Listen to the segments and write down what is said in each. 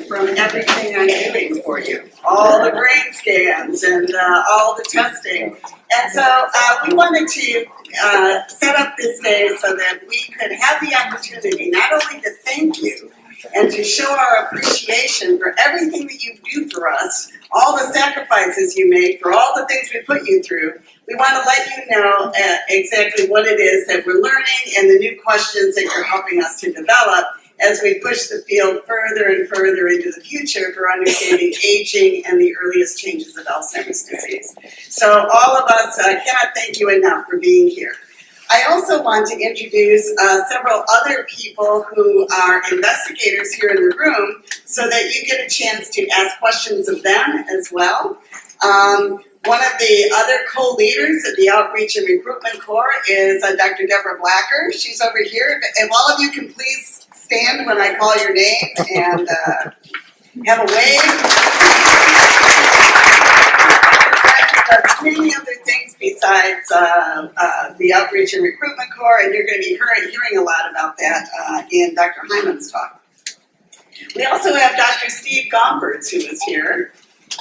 from everything I'm doing for you. All the brain scans and all the testing. And so we wanted to set up this day so that we could have the opportunity not only to thank you and to show our appreciation for everything that you do for us, all the sacrifices you made, for all the things we put you through. We want to let you know exactly what it is that we're learning and the new questions that you're helping us to develop as we push the field further and further into the future for understanding aging and the earliest changes of Alzheimer's disease. So all of us cannot thank you enough for being here. I also want to introduce several other people who are investigators here in the room so that you get a chance to ask questions of them as well. One of the other co-leaders of the Outreach and Recruitment Corps is Dr. Deborah Blacker. She's over here. If all of you can please stand when I call your name and have a wave. Many other things besides the Outreach and Recruitment Corps, and you're going to be hearing a lot about that in Dr. Hyman's talk. We also have Dr. Steve Gompertz, who is here.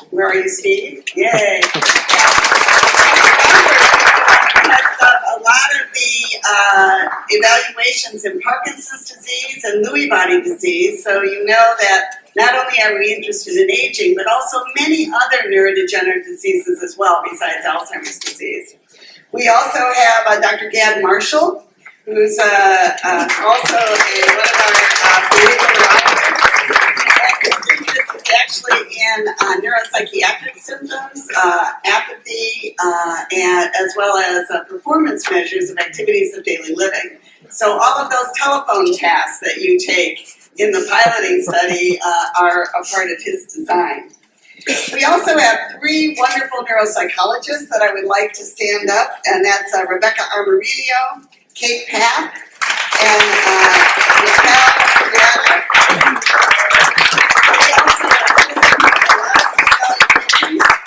Where are you, Steve? Yay! Heads up a lot of the evaluations in Parkinson's disease and Lewy body disease, so you know that not only are we interested in aging, but also many other neurodegenerative diseases as well, besides Alzheimer's disease. We also have Dr. Gad Marshall, who's also one of our behavioral neurologists. His interest is actually in neuropsychiatric symptoms, apathy, and as well as performance measures of activities of daily living. So all of those telephone tasks that you take in the piloting study are a part of his design. We also have three wonderful neuropsychologists that I would like to stand up, and that's Rebecca Armorillo, Kate Papp, and Michelle Brianna. We also have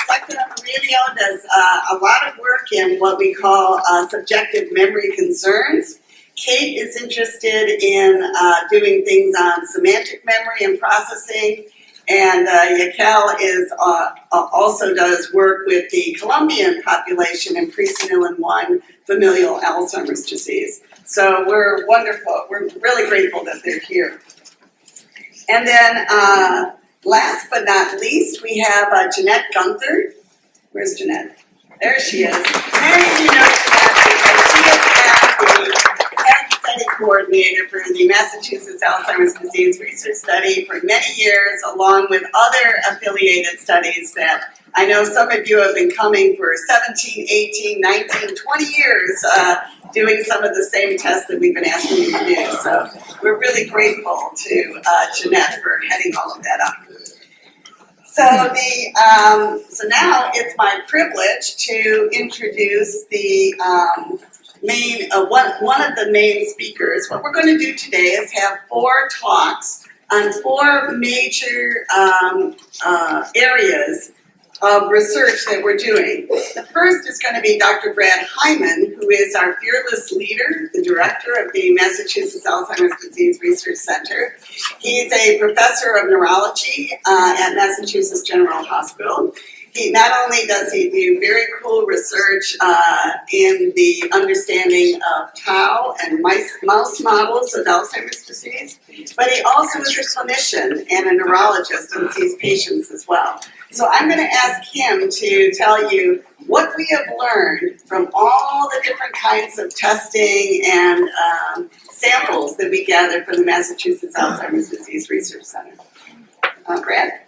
Dr. Armorillo does a lot of work in what we call subjective memory concerns. Kate is interested in doing things on semantic memory and processing, and Yakel is also does work with the Colombian population in presenilin 1 familial Alzheimer's disease. So we're wonderful. We're really grateful that they're here. And then last but not least, we have Jeanette Gunther. Where's Jeanette? There she is. Many of you know Jeanette because she is the study coordinator for the Massachusetts Alzheimer's Disease Research Study for many years, along with other affiliated studies that I know some of you have been coming for 17, 18, 19, 20 years doing some of the same tests that we've been asking you to do. So we're really grateful to Jeanette for heading all of that up. So now it's my privilege to introduce the one of the main speakers. What we're going to do today is have 4 talks on 4 major areas of research that we're doing. The first is going to be Dr. Brad Hyman, who is our fearless leader, the director of the Massachusetts Alzheimer's Disease Research Center. He's a professor of neurology at Massachusetts General Hospital. Not only does he do very cool research in the understanding of tau and mouse models of Alzheimer's disease, but he also is a clinician and a neurologist and sees patients as well. So I'm going to ask him to tell you what we have learned from all the different kinds of testing and samples that we gather from the Massachusetts Alzheimer's Disease Research Center. Brad?